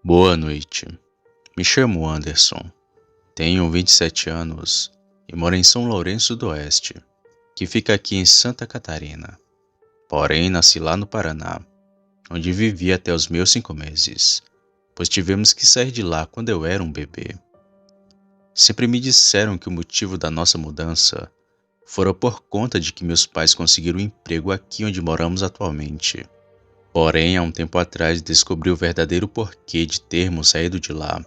Boa noite. Me chamo Anderson. Tenho 27 anos e moro em São Lourenço do Oeste, que fica aqui em Santa Catarina. Porém, nasci lá no Paraná, onde vivi até os meus 5 meses, pois tivemos que sair de lá quando eu era um bebê. Sempre me disseram que o motivo da nossa mudança fora por conta de que meus pais conseguiram um emprego aqui onde moramos atualmente. Porém, há um tempo atrás descobri o verdadeiro porquê de termos saído de lá,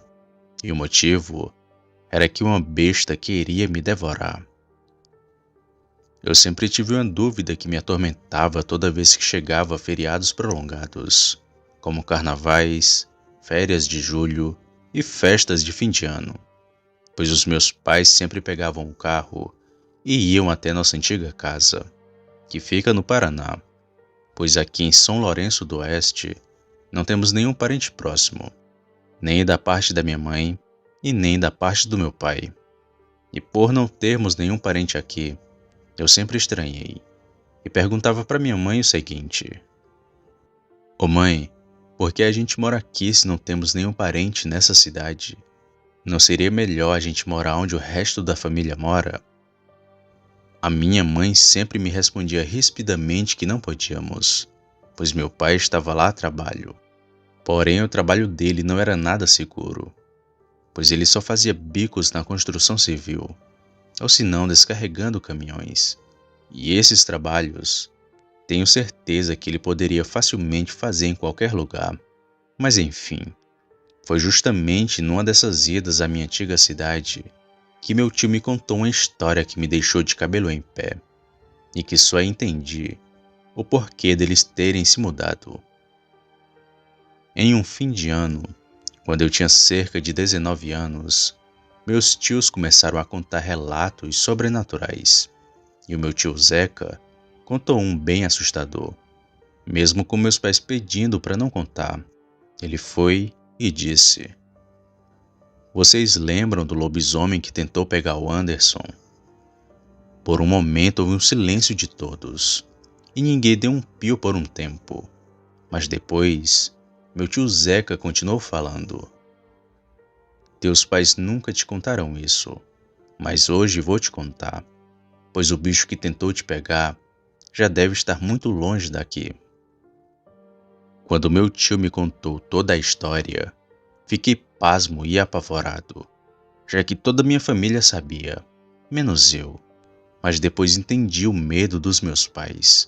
e o motivo era que uma besta queria me devorar. Eu sempre tive uma dúvida que me atormentava toda vez que chegava a feriados prolongados, como carnavais, férias de julho e festas de fim de ano, pois os meus pais sempre pegavam o carro e iam até nossa antiga casa, que fica no Paraná, pois aqui em São Lourenço do Oeste não temos nenhum parente próximo, nem da parte da minha mãe e nem da parte do meu pai. E por não termos nenhum parente aqui, eu sempre estranhei e perguntava para minha mãe o seguinte: Ô mãe, por que a gente mora aqui se não temos nenhum parente nessa cidade? Não seria melhor a gente morar onde o resto da família mora? A minha mãe sempre me respondia rispidamente que não podíamos, pois meu pai estava lá a trabalho. Porém, o trabalho dele não era nada seguro, pois ele só fazia bicos na construção civil, ou se não descarregando caminhões. E esses trabalhos, tenho certeza que ele poderia facilmente fazer em qualquer lugar. Mas enfim, foi justamente numa dessas idas à minha antiga cidade que meu tio me contou uma história que me deixou de cabelo em pé, e que só entendi o porquê deles terem se mudado. Em um fim de ano, quando eu tinha cerca de 19 anos, meus tios começaram a contar relatos sobrenaturais, e o meu tio Zeca contou um bem assustador. Mesmo com meus pais pedindo para não contar, ele foi e disse: Vocês lembram do lobisomem que tentou pegar o Anderson? Por um momento houve um silêncio de todos, e ninguém deu um pio por um tempo. Mas depois, meu tio Zeca continuou falando: Teus pais nunca te contaram isso, mas hoje vou te contar, pois o bicho que tentou te pegar já deve estar muito longe daqui. Quando meu tio me contou toda a história, fiquei pasmo e apavorado, já que toda minha família sabia, menos eu. Mas depois entendi o medo dos meus pais,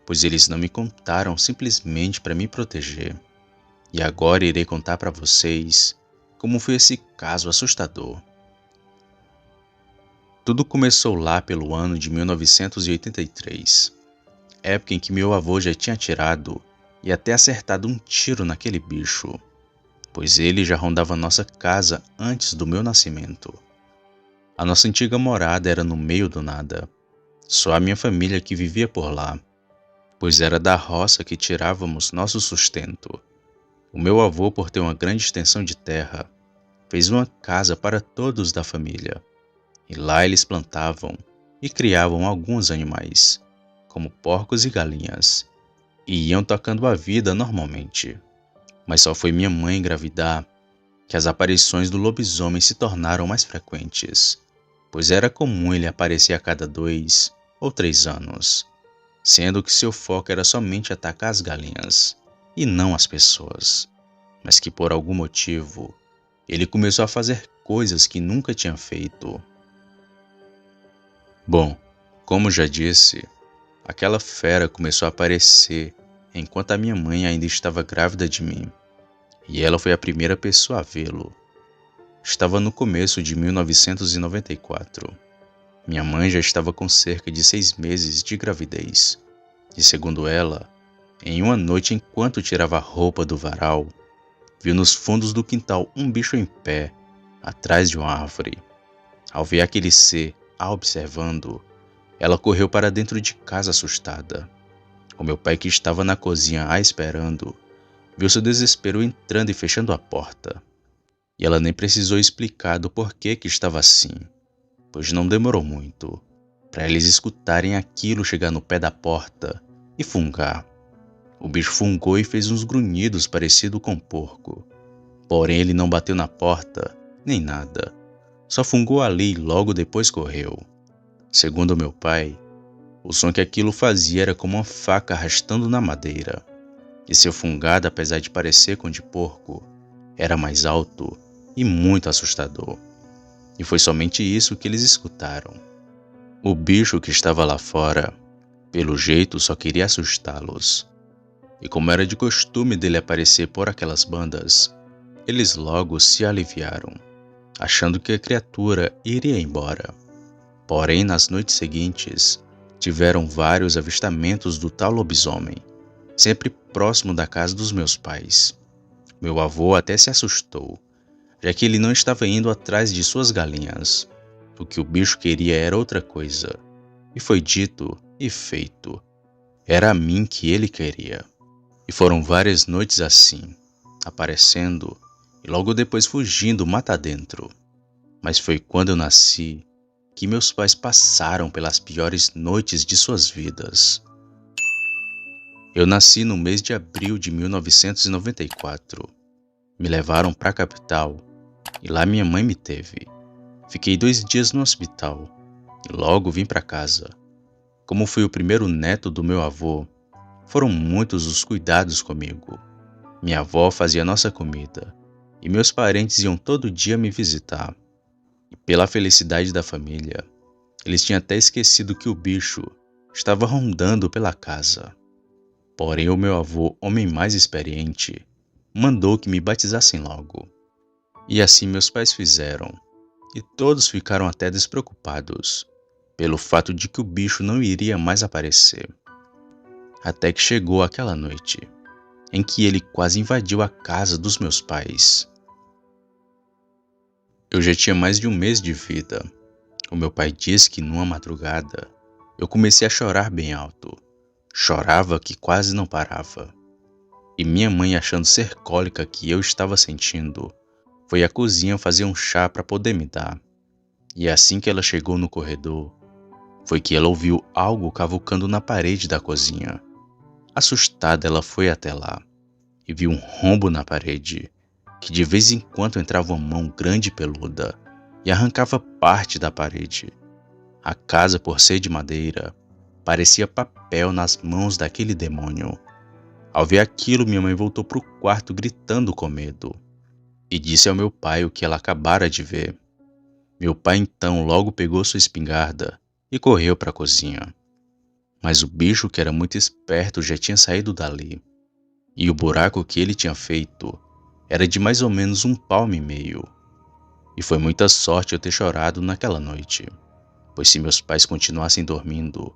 pois eles não me contaram simplesmente para me proteger. E agora irei contar para vocês como foi esse caso assustador. Tudo começou lá pelo ano de 1983, época em que meu avô já tinha atirado e até acertado um tiro naquele bicho, pois ele já rondava nossa casa antes do meu nascimento. A nossa antiga morada era no meio do nada, só a minha família que vivia por lá, pois era da roça que tirávamos nosso sustento. O meu avô, por ter uma grande extensão de terra, fez uma casa para todos da família, e lá eles plantavam e criavam alguns animais, como porcos e galinhas, e iam tocando a vida normalmente. Mas só foi minha mãe engravidar que as aparições do lobisomem se tornaram mais frequentes, pois era comum ele aparecer a cada 2 ou 3 anos, sendo que seu foco era somente atacar as galinhas e não as pessoas, mas que por algum motivo ele começou a fazer coisas que nunca tinha feito. Bom, como já disse, aquela fera começou a aparecer enquanto a minha mãe ainda estava grávida de mim, e ela foi a primeira pessoa a vê-lo. Estava no começo de 1994. Minha mãe já estava com cerca de 6 meses de gravidez, e segundo ela, em uma noite enquanto tirava a roupa do varal, viu nos fundos do quintal um bicho em pé, atrás de uma árvore. Ao ver aquele ser a observando, ela correu para dentro de casa assustada. O meu pai, que estava na cozinha a esperando, viu seu desespero entrando e fechando a porta. E ela nem precisou explicar do porquê que estava assim, pois não demorou muito para eles escutarem aquilo chegar no pé da porta e fungar. O bicho fungou e fez uns grunhidos parecido com porco, Porém, ele não bateu na porta, nem nada. Só fungou ali e logo depois correu. Segundo meu pai, o som que aquilo fazia era como uma faca arrastando na madeira. E seu fungado, apesar de parecer com de porco, era mais alto e muito assustador. E foi somente isso que eles escutaram. O bicho que estava lá fora, pelo jeito, só queria assustá-los. E como era de costume dele aparecer por aquelas bandas, eles logo se aliviaram, achando que a criatura iria embora. Porém, nas noites seguintes, tiveram vários avistamentos do tal lobisomem, sempre próximo da casa dos meus pais. Meu avô até se assustou, já que ele não estava indo atrás de suas galinhas. O que o bicho queria era outra coisa, e foi dito e feito. Era a mim que ele queria. E foram várias noites assim, aparecendo e logo depois fugindo mata dentro. Mas foi quando eu nasci que meus pais passaram pelas piores noites de suas vidas. Eu nasci no mês de abril de 1994. Me levaram para a capital e lá minha mãe me teve. Fiquei 2 dias no hospital e logo vim para casa. Como fui o primeiro neto do meu avô, foram muitos os cuidados comigo. Minha avó fazia nossa comida e meus parentes iam todo dia me visitar. E pela felicidade da família, eles tinham até esquecido que o bicho estava rondando pela casa. Porém, o meu avô, homem mais experiente, mandou que me batizassem logo. E assim meus pais fizeram, e todos ficaram até despreocupados, pelo fato de que o bicho não iria mais aparecer. Até que chegou aquela noite, em que ele quase invadiu a casa dos meus pais. Eu já tinha mais de 1 mês de vida. O meu pai disse que numa madrugada, eu comecei a chorar bem alto. Chorava que quase não parava. E minha mãe, achando ser cólica que eu estava sentindo, foi à cozinha fazer um chá para poder me dar. E assim que ela chegou no corredor, foi que ela ouviu algo cavucando na parede da cozinha. Assustada, ela foi até lá e viu um rombo na parede, que de vez em quando entrava uma mão grande e peluda e arrancava parte da parede. A casa, por ser de madeira, parecia papel nas mãos daquele demônio. Ao ver aquilo, minha mãe voltou para o quarto gritando com medo e disse ao meu pai o que ela acabara de ver. Meu pai então logo pegou sua espingarda e correu para a cozinha. Mas o bicho, que era muito esperto, já tinha saído dali, e o buraco que ele tinha feito era de mais ou menos 1,5 palmo. E foi muita sorte eu ter chorado naquela noite, pois se meus pais continuassem dormindo,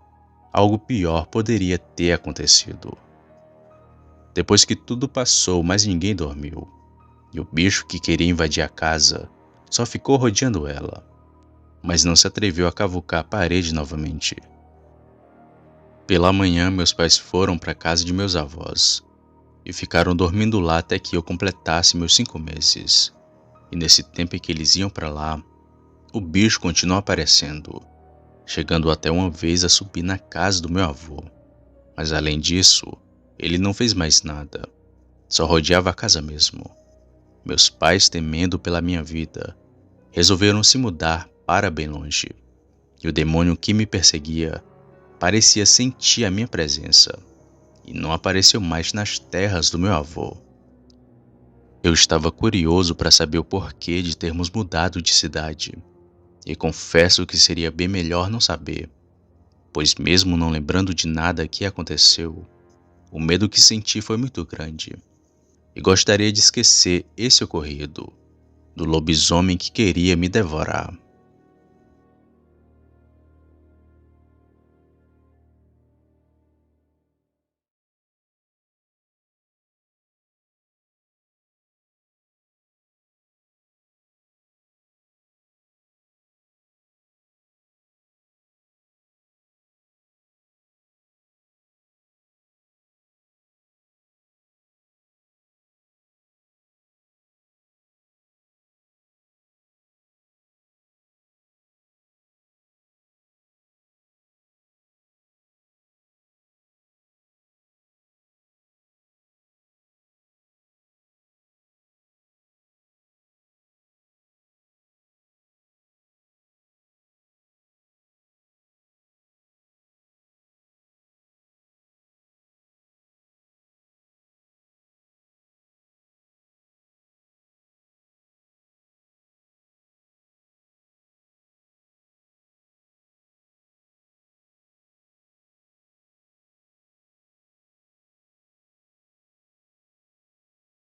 algo pior poderia ter acontecido. Depois que tudo passou, mais ninguém dormiu, e o bicho que queria invadir a casa só ficou rodeando ela, mas não se atreveu a cavucar a parede novamente. Pela manhã, meus pais foram para a casa de meus avós e ficaram dormindo lá até que eu completasse meus 5 meses. E nesse tempo em que eles iam para lá, o bicho continuou aparecendo, chegando até uma vez a subir na casa do meu avô. Mas além disso, ele não fez mais nada, só rodeava a casa mesmo. Meus pais, temendo pela minha vida, resolveram se mudar para bem longe, e o demônio que me perseguia parecia sentir a minha presença e não apareceu mais nas terras do meu avô. Eu estava curioso para saber o porquê de termos mudado de cidade, e confesso que seria bem melhor não saber, pois mesmo não lembrando de nada que aconteceu, o medo que senti foi muito grande, e gostaria de esquecer esse ocorrido, do lobisomem que queria me devorar.